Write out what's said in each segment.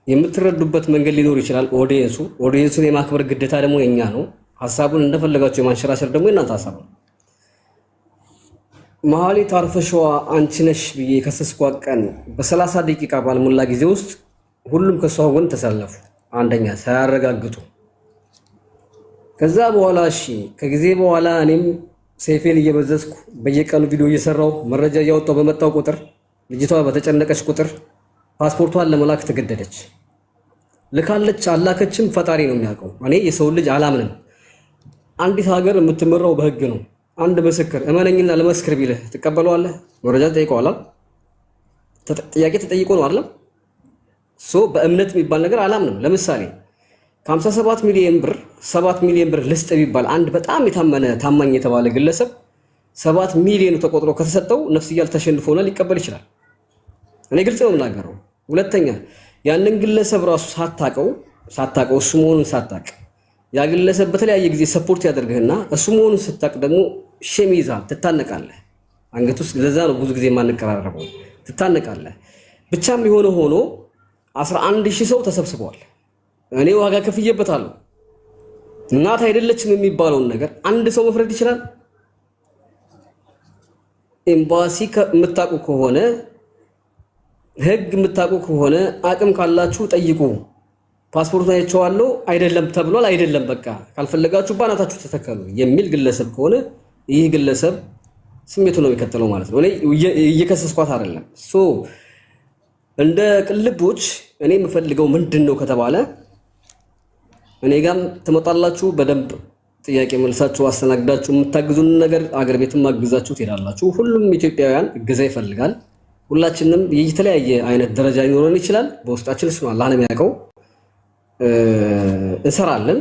የምትረዱበት መንገድ ሊኖር ይችላል። ኦዲየንሱን የማክበር ግዴታ ደግሞ የኛ ነው። ሐሳቡን እንደፈለጋችሁ የማንሸራሸር ደግሞ የእናንተ ሐሳብ ነው። መሀሌት አርፈሽዋ አንቺ ነሽ ብዬ የከሰስኳት ቀን በ30 ደቂቃ ባልሞላ ጊዜ ውስጥ ሁሉም ከሷ ጎን ተሰለፉ። አንደኛ ሳያረጋግጡ ከዛ በኋላ እሺ ከጊዜ በኋላ እኔም ሰይፌን እየበዘዝኩ በየቀኑ ቪዲዮ እየሰራው መረጃ እያወጣው በመጣው ቁጥር ልጅቷ በተጨነቀች ቁጥር ፓስፖርቷን ለመላክ ተገደደች። ልካለች አላከችም ፈጣሪ ነው የሚያውቀው። እኔ የሰው ልጅ አላምንም። አንዲት ሀገር የምትመራው በህግ ነው። አንድ ምስክር እመነኝና ለመስክር ቢልህ ትቀበለዋለህ? መረጃ ተጠይቀዋል። ጥያቄ ተጠይቆ ነው አይደለም? በእምነት የሚባል ነገር አላምንም። ለምሳሌ ከ57 ሚሊዮን ብር 7 ሚሊዮን ብር ልስጥ ቢባል አንድ በጣም የታመነ ታማኝ የተባለ ግለሰብ 7 ሚሊዮን ተቆጥሮ ከተሰጠው ነፍስያል ተሸንፎና ሊቀበል ይችላል። እኔ ግልጽ ነው የምናገረው። ሁለተኛ ያንን ግለሰብ ራሱ ሳታቀው እሱ መሆኑን ሳታቅ ያ ግለሰብ በተለያየ ጊዜ ሰፖርት ያደርግህና እሱ መሆኑን ስታቅ ደግሞ ሼም ይዛል፣ ትታነቃለህ። አንገት ውስጥ ለዛ ነው ብዙ ጊዜ የማንቀራረበው፣ ትታነቃለህ። ብቻም የሆነ ሆኖ 11000 ሰው ተሰብስበዋል። እኔ ዋጋ ከፍዬበታለሁ። እናት አይደለችም የሚባለውን ነገር አንድ ሰው መፍረድ ይችላል? ኤምባሲ የምታውቁ ከሆነ ህግ የምታውቁ ከሆነ አቅም ካላችሁ ጠይቁ። ፓስፖርቱን አይቼዋለሁ አይደለም ተብሏል፣ አይደለም በቃ ካልፈለጋችሁ ባናታችሁ ተተከሉ የሚል ግለሰብ ከሆነ ይህ ግለሰብ ስሜቱ ነው የሚከተለው ማለት ነው። እኔ እየከሰስኳት አይደለም። እንደ ቅልቦች እኔ የምፈልገው ምንድነው ከተባለ እኔ ጋም ትመጣላችሁ፣ በደንብ ጥያቄ መልሳችሁ አስተናግዳችሁ የምታግዙን ነገር አገር ቤትም አግዛችሁ ትሄዳላችሁ። ሁሉም ኢትዮጵያውያን እገዛ ይፈልጋል። ሁላችንም የተለያየ አይነት ደረጃ ሊኖረን ይችላል። በውስጣችን እሱ አላህ ነው የሚያውቀው። እንሰራለን።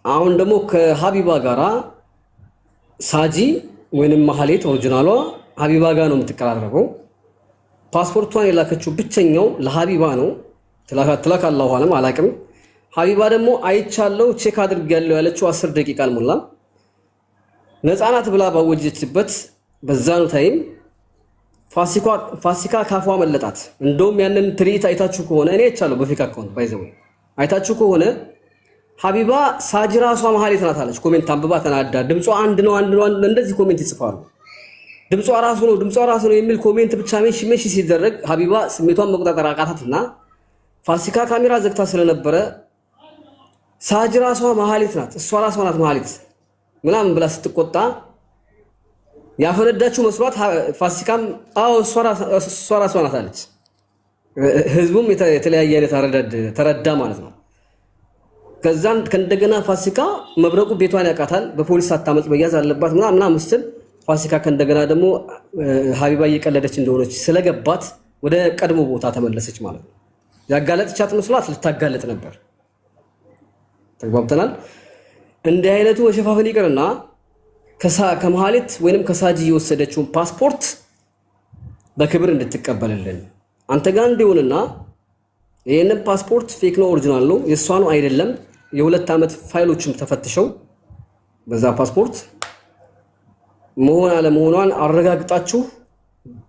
አሁን ደግሞ ከሀቢባ ጋራ ሳጂ ወይንም መሀሌት ኦሪጂናሏ ሀቢባ ጋር ነው የምትቀራረበው። ፓስፖርቷን የላከችው ብቸኛው ለሀቢባ ነው። ትላካላሁ አለም አላቅም። ሀቢባ ደግሞ አይቻለው ቼክ አድርጌያለሁ ያለችው 10 ደቂቃ አልሞላም። ነፃናት ብላ ባወጀችበት በዛኑ ታይም ፋሲካ ካፏ መለጣት። እንደውም ያንን ትርኢት አይታችሁ ከሆነ እኔ አይቻለሁ በፌክ አካውንት ባይዘው አይታችሁ ከሆነ ሀቢባ ሳጂ ራሷ መሀሌት ናት አለች። ኮሜንት አንብባ ተናዳ ድምጿ አንድ ነው እንደዚህ ኮሜንት ይጽፋሉ። ድምጿ ራሱ ነው የሚል ኮሜንት ብቻ ሜንሽ ሲደረግ ሀቢባ ስሜቷን መቆጣጠር አቃታትና ፋሲካ ካሜራ ዘግታ ስለነበረ ሳጂ ራሷ መሀሌት ናት እሷ ራሷ ናት መሀሌት ምናምን ብላ ስትቆጣ ያፈነዳችሁ መስሏት ፋሲካም እሷ ራሷ ናት አለች። ህዝቡም የተለያየ አይነት ተረዳ ማለት ነው። ከዛን ከእንደገና ፋሲካ መብረቁ ቤቷን ያውቃታል፣ በፖሊስ ሳታመልጥ መያዝ አለባት ምናምን ስትል ፋሲካ ከእንደገና ደግሞ ሀቢባ እየቀለደች እንደሆነች ስለገባት ወደ ቀድሞ ቦታ ተመለሰች ማለት ነው። ያጋለጥቻት መስሏት ልታጋለጥ ነበር። ተግባብተናል። እንዲህ አይነቱ ወሸፋፈን ይቅርና ከመሀሌት ወይንም ከሳጂ የወሰደችውን ፓስፖርት በክብር እንድትቀበልልን አንተ ጋር እንዲሆንና ይሄንን ፓስፖርት ፌክ ነው ኦሪጂናል ነው የሷ ነው አይደለም የ2 ዓመት ፋይሎችም ተፈትሸው በዛ ፓስፖርት መሆን አለመሆኗን አረጋግጣችሁ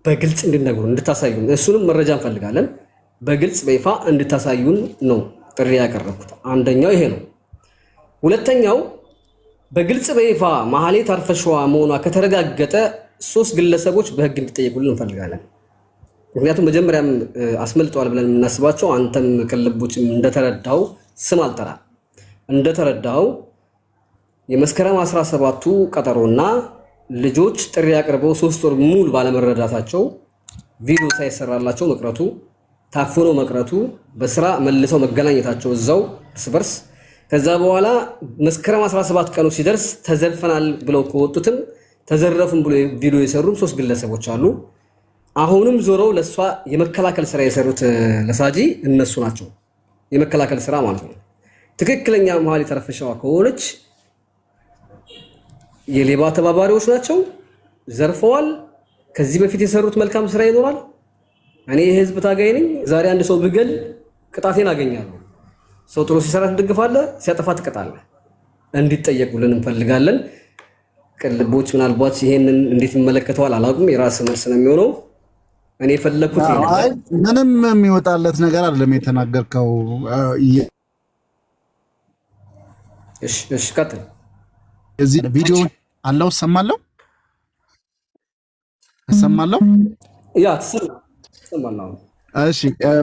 በግልጽ እንድትነግሩን እንድታሳዩን እሱንም መረጃ እንፈልጋለን። በግልጽ በይፋ እንድታሳዩን ነው ጥሪ ያቀረብኩት። አንደኛው ይሄ ነው። ሁለተኛው በግልጽ በይፋ መሀሌት አርፈሽዋ መሆኗ ከተረጋገጠ 3 ግለሰቦች በህግ እንዲጠየቁልን እንፈልጋለን። ምክንያቱም መጀመሪያም አስመልጠዋል ብለን የምናስባቸው አንተም ቅልቦችም እንደተረዳው ስም አልጠራ እንደተረዳው የመስከረም 17ቱ ቀጠሮና ልጆች ጥሪ አቅርበው 3 ወር ሙሉ ባለመረዳታቸው ቪዲዮ ሳይሰራላቸው መቅረቱ፣ ታፍኖ መቅረቱ፣ በስራ መልሰው መገናኘታቸው እዛው እርስ በርስ ከዛ በኋላ መስከረም 17 ቀኑ ሲደርስ ተዘርፈናል ብለው ከወጡትም ተዘረፉን ብሎ ቪዲዮ የሰሩ 3 ግለሰቦች አሉ። አሁንም ዞረው ለሷ የመከላከል ስራ የሰሩት ለሳጂ እነሱ ናቸው። የመከላከል ስራ ማለት ነው። ትክክለኛ መሀሌት አርፈሽዋ ከሆነች የሌባ ተባባሪዎች ናቸው፣ ዘርፈዋል። ከዚህ በፊት የሰሩት መልካም ስራ ይኖራል። እኔ የህዝብ ታጋይ ነኝ። ዛሬ አንድ ሰው ብገል ቅጣቴን አገኛለሁ። ሰው ጥሩ ሲሰራ ትደግፋለህ፣ ሲያጠፋ ትቀጣለህ። እንዲጠየቁልን እንፈልጋለን። ቅልቦች ምናልባት ይሄንን እንዴት ይመለከተዋል አላውቅም። የራስ መልስ ነው የሚሆነው። እኔ ፈለኩት ይሄ አይ ምንም የሚወጣለት ነገር አይደለም የተናገርከው። እሺ ቀጥል። እዚህ ቪዲዮ አለው እሰማለሁ። ያ ትሰማለህ? እሺ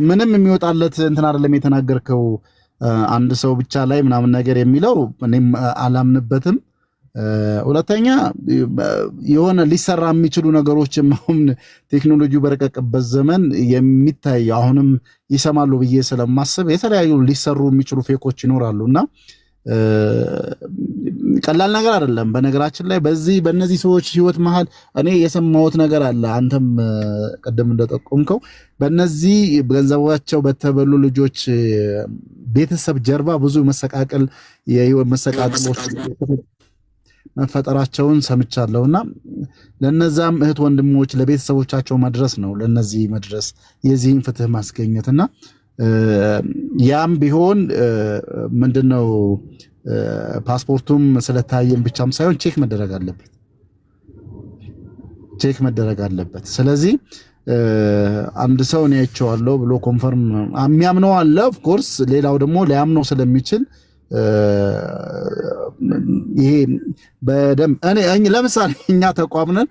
ምንም የሚወጣለት እንትን አይደለም የተናገርከው። አንድ ሰው ብቻ ላይ ምናምን ነገር የሚለው እኔም አላምንበትም። ሁለተኛ የሆነ ሊሰራ የሚችሉ ነገሮችም አሁን ቴክኖሎጂው በረቀቀበት ዘመን የሚታይ አሁንም ይሰማሉ ብዬ ስለማስብ የተለያዩ ሊሰሩ የሚችሉ ፌኮች ይኖራሉና ቀላል ነገር አይደለም። በነገራችን ላይ በእነዚህ ሰዎች ህይወት መሃል እኔ የሰማሁት ነገር አለ። አንተም ቀደም እንደጠቆምከው በእነዚህ ገንዘባቸው በተበሉ ልጆች ቤተሰብ ጀርባ ብዙ መሰቃቀል የህይወት መሰቃቀሎች መፈጠራቸውን ሰምቻለሁና ለነዛም እህት ወንድሞች ለቤተሰቦቻቸው መድረስ ነው። ለነዚህ መድረስ የዚህን ፍትህ ማስገኘትና ያም ቢሆን ምንድነው ፓስፖርቱም ስለታየም ብቻም ሳይሆን ቼክ መደረግ አለበት። ስለዚህ አንድ ሰው ነው አይቼዋለሁ ብሎ ኮንፈርም የሚያምነው አለ። ኦፍ ኮርስ ሌላው ደግሞ ሊያምነው ስለሚችል ይሄ በደንብ እኔ ለምሳሌ እኛ ተቋም ነን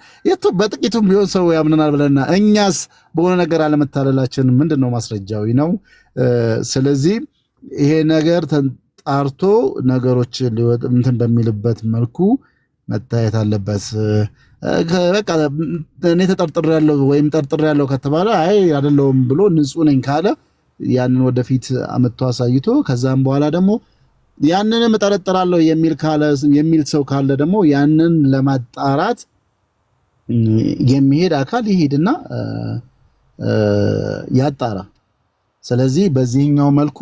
በጥቂቱም ቢሆን ሰው ያምነናል ብለና እኛስ በሆነ ነገር አለመታለላችን ምንድነው ማስረጃው ነው? ስለዚህ ይሄ ነገር ተጣርቶ ነገሮች እንትን በሚልበት መልኩ መታየት አለበት። በቃ እኔ ተጠርጥሬያለሁ ወይም ጠርጥሬያለሁ ከተባለ አይ አይደለሁም ብሎ ንጹህ ነኝ ካለ ያንን ወደፊት አመጥቶ አሳይቶ ከዛም በኋላ ደግሞ ያንንም እጠረጥራለሁ የሚል ሰው ካለ ደግሞ ያንን ለማጣራት የሚሄድ አካል ይሄድና ያጣራ። ስለዚህ በዚህኛው መልኩ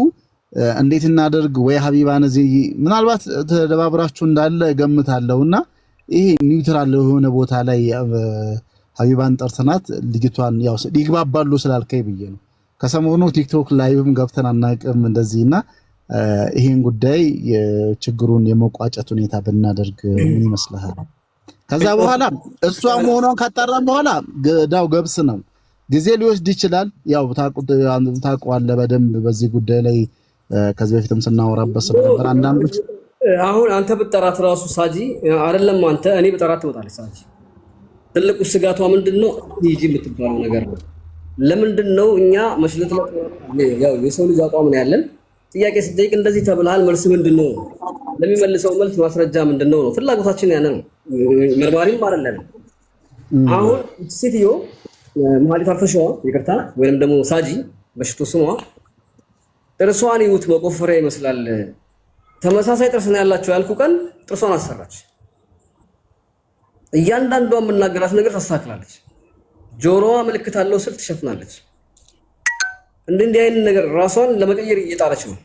እንዴት እናደርግ? ወይ ሀቢባን እዚህ ምናልባት ተደባብራችሁ እንዳለ ገምታለሁና ይሄ ኒውትራል የሆነ ቦታ ላይ ሀቢባን ጠርተናት ልጅቷን ያው ይግባባሉ ስላልከኝ ብዬ ነው። ከሰሞኑ ቲክቶክ ላይቭም ገብተን አናውቅም እንደዚህና ይሄን ጉዳይ የችግሩን የመቋጨት ሁኔታ ብናደርግ ምን ይመስልሃል? ከዛ በኋላ እሷ መሆኗን ካጣራን በኋላ ገዳው ገብስ ነው። ጊዜ ሊወስድ ይችላል። ያው ታውቀዋለህ በደንብ በዚህ ጉዳይ ላይ ከዚህ በፊትም ስናወራበት ስለነበር አንዳንዶች አሁን አንተ ብጠራት ራሱ ሳጂ አይደለም አንተ እኔ ብጠራት ትወጣለች ሳጂ። ትልቁ ስጋቷ ምንድነው? ሂጂ የምትባለው ነገር ነው። ለምንድነው እኛ መስለት ያው የሰው ልጅ አቋም ነው ያለን። ጥያቄ ስትጠይቅ እንደዚህ ተብልሃል መልስ ምንድነው? ለሚመልሰው መልስ ማስረጃ ምንድነው ነው ፍላጎታችን ያነ ነው። መርማሪም አይደለም። አሁን ሴትዮ መሀሊት አልፈሻዋ ይቅርታ ወይንም ደግሞ ሳጂ በሽቶ ስሟ ጥርሷን ይውት መቆፈሪያ ይመስላል። ተመሳሳይ ጥርስ ነው ያላቸው ያልኩ ቀን ጥርሷን አሰራች። እያንዳንዷ የምናገራት ነገር ታስተካክላለች። ጆሮዋ ምልክት አለው ስል ትሸፍናለች። እንዲህ አይነት ነገር ራሷን ለመቀየር እየጣረች ነው።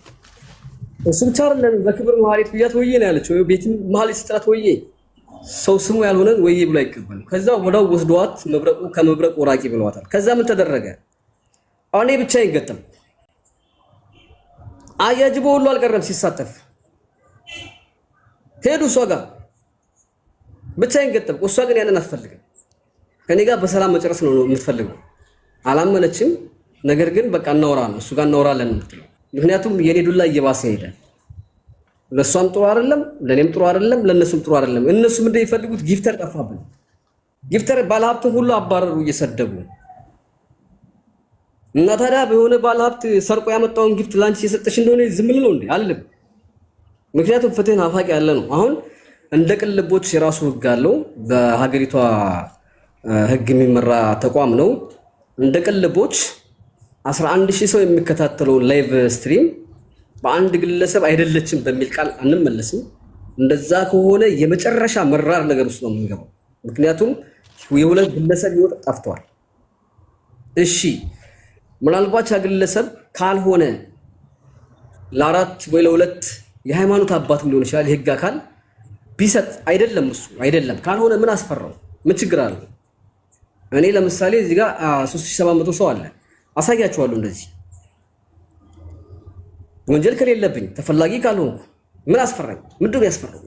እሱ ብቻ አይደለም በክብር መሀሊት ብያት ወዬ ነው ያለችው። ቤትም መሀሊት ስትላት ወዬ ሰው ስሙ ያልሆነ ወዬ ብሎ አይቀበልም። ከዛ ወዳው ወስዷት መብረቁ ከመብረቁ ራቂ ብለዋታል። ከዛ ምን ተደረገ? እኔ ብቻ ይገጠም አያጅቦ ሁሉ አልቀረም ሲሳተፍ ሄዱ እሷ ጋር ብቻ ይገጠም። እሷ ግን ያንን አትፈልግም። ከኔ ጋር በሰላም መጨረስ ነው የምትፈልገው። አላመነችም። ነገር ግን በቃ እናወራለን እሱ ጋር እናወራለን የምትለው ምክንያቱም የኔ ዱላ እየባሰ ሄደ። ለሷም ጥሩ አይደለም፣ ለኔም ጥሩ አይደለም፣ ለነሱም ጥሩ አይደለም። እነሱም እንደሚፈልጉት ጊፍተር ጠፋብን። ጊፍተር ባለሀብቱ ሁሉ አባረሩ እየሰደቡ እና ታዲያ በሆነ ባለሀብት ሰርቆ ያመጣውን ጊፍት ላንቺ የሰጠሽ እንደሆነ ዝም ነው እንዴ? አልልም። ምክንያቱም ፍትህን አፋቂ ያለ ነው። አሁን እንደ ቅልቦች የራሱ ህግ አለው። በሀገሪቷ ህግ የሚመራ ተቋም ነው። እንደ ቅልቦች 11000 ሰው የሚከታተለው ላይቭ ስትሪም በአንድ ግለሰብ አይደለችም በሚል ቃል አንመለስም። እንደዛ ከሆነ የመጨረሻ መራር ነገር ውስጥ ነው የምንገባው። ምክንያቱም የሁለት ግለሰብ ህይወት ጠፍቷል። እሺ ምናልባት ያ ግለሰብ ካልሆነ ለአራት ወይ ለሁለት የሃይማኖት አባትም ሊሆን ይችላል የህግ አካል ቢሰጥ አይደለም እሱ አይደለም ካልሆነ ምን አስፈራው? ምን ችግር አለው? እኔ ለምሳሌ እዚህ ጋር 3700 ሰው አለ አሳያችኋለሁ። እንደዚህ ወንጀል ከሌለብኝ ተፈላጊ ካልሆንኩ ምን አስፈራኝ? ምንድነው ያስፈራው?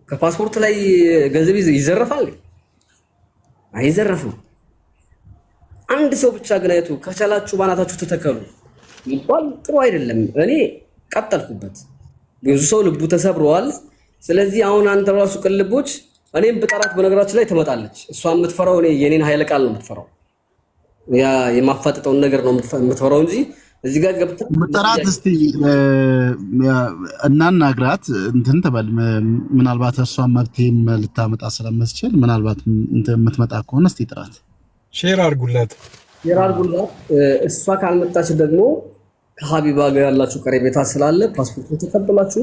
ከፓስፖርት ላይ ገንዘብ ይዘረፋል? አይዘረፍም። አንድ ሰው ብቻ ግን አይቶ ከቻላችሁ ባናታችሁ ተተከሉ ይባል ጥሩ አይደለም። እኔ ቀጠልኩበት። ብዙ ሰው ልቡ ተሰብሯል። ስለዚህ አሁን አንተ ራሱ ቅልቦች እኔም በጠራት በነገራችን ላይ ትመጣለች። እሷ የምትፈራው እኔ የኔን ኃይለ ቃል ነው የምትፈራው። ያ የማፋጠጠውን ነገር ነው የምትፈራው እንጂ እዚህ ጋር ገብታ መጠራት እስቲ እናናግራት እንትን ተባል። ምናልባት እሷ መብቴም ልታመጣ ስለምትችል ምናልባት እንትን የምትመጣ ከሆነ እስቲ ጥራት ሼር አድርጉላት። እሷ ካልመጣች ደግሞ ከሀቢባ ጋር ያላችሁ ቀረቤታ ስላለ ፓስፖርቱን ተቀበላችሁ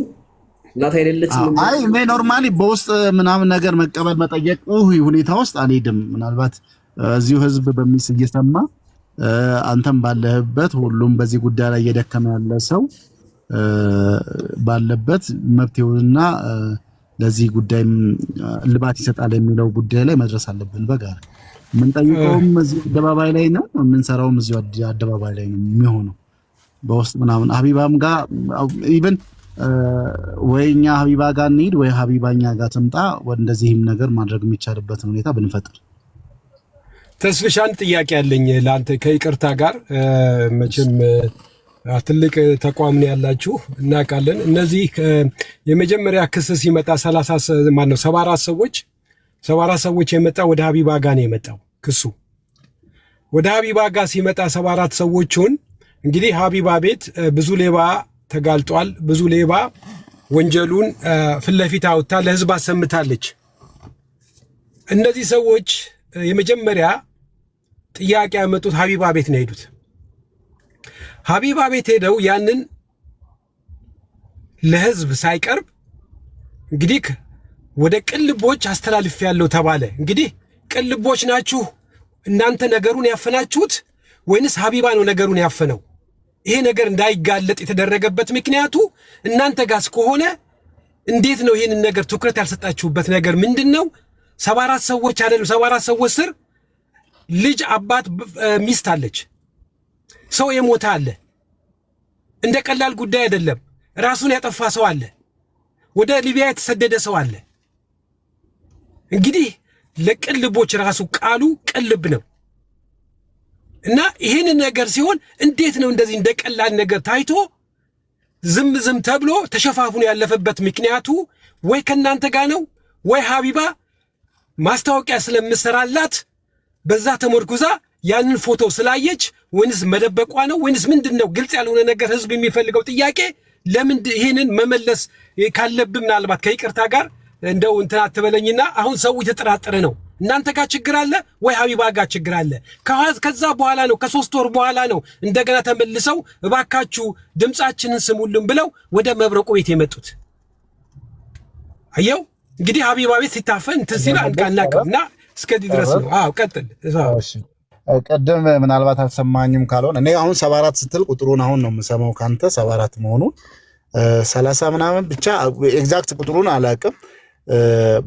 እናት አይደለችም። አይ እኔ ኖርማሊ በውስጥ ምናምን ነገር መቀበል መጠየቅ ሁኔታ ውስጥ አልሄድም። ምናልባት እዚሁ ህዝብ በሚስ እየሰማ አንተም ባለህበት ሁሉም በዚህ ጉዳይ ላይ እየደከመ ያለ ሰው ባለበት መብቴውና ለዚህ ጉዳይ ልባት ይሰጣል የሚለው ጉዳይ ላይ መድረስ አለብን። በጋራ የምንጠይቀውም እዚህ አደባባይ ላይ ነው፣ የምንሰራውም እዚህ አደባባይ ላይ ነው የሚሆነው። በውስጥ ምናምን ሀቢባም ጋር ኢቭን ወይኛ ሀቢባ ጋር እንሂድ ወይ ሀቢባኛ ጋር ትምጣ እንደዚህም ነገር ማድረግ የሚቻልበትን ሁኔታ ብንፈጥር። ተስፍሽ አንድ ጥያቄ ያለኝ ለአንተ ከይቅርታ ጋር መቼም ትልቅ ተቋም ነው ያላችሁ እናውቃለን። እነዚህ የመጀመሪያ ክስ ሲመጣ 74 ሰዎች የመጣ ወደ ሀቢባ ጋር ነው የመጣው ክሱ። ወደ ሀቢባ ጋር ሲመጣ 74 ሰዎቹን እንግዲህ ሀቢባ ቤት ብዙ ሌባ ተጋልጧል። ብዙ ሌባ ወንጀሉን ፊት ለፊት አውጥታ ለህዝብ አሰምታለች። እነዚህ ሰዎች የመጀመሪያ ጥያቄ ያመጡት ሀቢባ ቤት ነው ሄዱት። ሀቢባ ቤት ሄደው ያንን ለህዝብ ሳይቀርብ እንግዲህ ወደ ቅልቦች አስተላልፍ ያለው ተባለ። እንግዲህ ቅልቦች ናችሁ እናንተ ነገሩን ያፈናችሁት ወይንስ ሀቢባ ነው ነገሩን ያፈነው? ይሄ ነገር እንዳይጋለጥ የተደረገበት ምክንያቱ እናንተ ጋር ከሆነ እንዴት ነው ይሄንን ነገር ትኩረት ያልሰጣችሁበት ነገር ምንድነው? 74 ሰዎች አይደለም 74 ሰዎች ስር ልጅ፣ አባት፣ ሚስት አለች። ሰው የሞተ አለ። እንደ ቀላል ጉዳይ አይደለም። ራሱን ያጠፋ ሰው አለ። ወደ ሊቢያ የተሰደደ ሰው አለ። እንግዲህ ለቅልቦች ራሱ ቃሉ ቅልብ ነው። እና ይሄንን ነገር ሲሆን እንዴት ነው እንደዚህ እንደ ቀላል ነገር ታይቶ ዝም ተብሎ ተሸፋፍኖ ያለፈበት ምክንያቱ ወይ ከናንተ ጋር ነው ወይ ሀቢባ ማስታወቂያ ስለምሰራላት በዛ ተመርኩዛ ያንን ፎቶ ስላየች ወይንስ መደበቋ ነው ወይንስ ምንድነው? ግልጽ ያልሆነ ነገር ህዝብ የሚፈልገው ጥያቄ ለምን ይሄንን መመለስ ካለብን ምናልባት ከይቅርታ ጋር እንደው እንትን አትበለኝና አሁን ሰው የተጠራጠረ ነው። እናንተ ጋር ችግር አለ ወይ ሀቢባ ጋር ችግር አለ? ከዛ በኋላ ነው ከ3 ወር በኋላ ነው እንደገና ተመልሰው እባካችሁ ድምጻችንን ስሙልን ብለው ወደ መብረቁ ቤት የመጡት። አየው እንግዲህ ሀቢባ ቤት ሲታፈን እንትን ሲል አንቃናቀምና እስከዚህ ድረስ ነው። አዎ ቀጥል። እሺ ቀደም ምናልባት አልሰማኝም ካልሆነ እኔ አሁን 74 ስትል ቁጥሩን አሁን ነው የምሰማው ካንተ 74 መሆኑን 30 ምናምን ብቻ ኤግዛክት ቁጥሩን አላውቅም።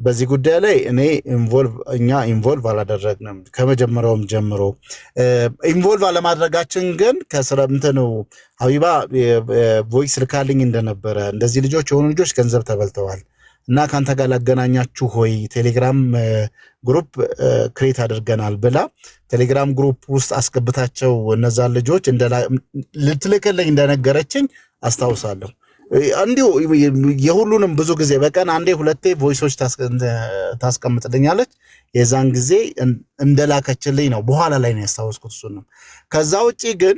በዚህ ጉዳይ ላይ እኛ ኢንቮልቭ አላደረግንም ከመጀመሪያውም ጀምሮ። ኢንቮልቭ አለማድረጋችን ግን ከስረምት ነው። ሀቢባ ቮይስ ልካልኝ እንደነበረ እንደዚህ የሆኑ ልጆች ገንዘብ ተበልተዋል እና ካንተ ጋር ላገናኛችሁ ሆይ ቴሌግራም ግሩፕ ክሬት አድርገናል ብላ ቴሌግራም ግሩፕ ውስጥ አስገብታቸው እነዛን ልጆች ልትልክልኝ እንደነገረችኝ አስታውሳለሁ። እንዲሁ የሁሉንም ብዙ ጊዜ በቀን አንዴ ሁለቴ ቮይሶች ታስቀምጥልኛለች። የዛን ጊዜ እንደላከችልኝ ነው በኋላ ላይ ነው ያስታወስኩት። እሱንም ከዛ ውጪ ግን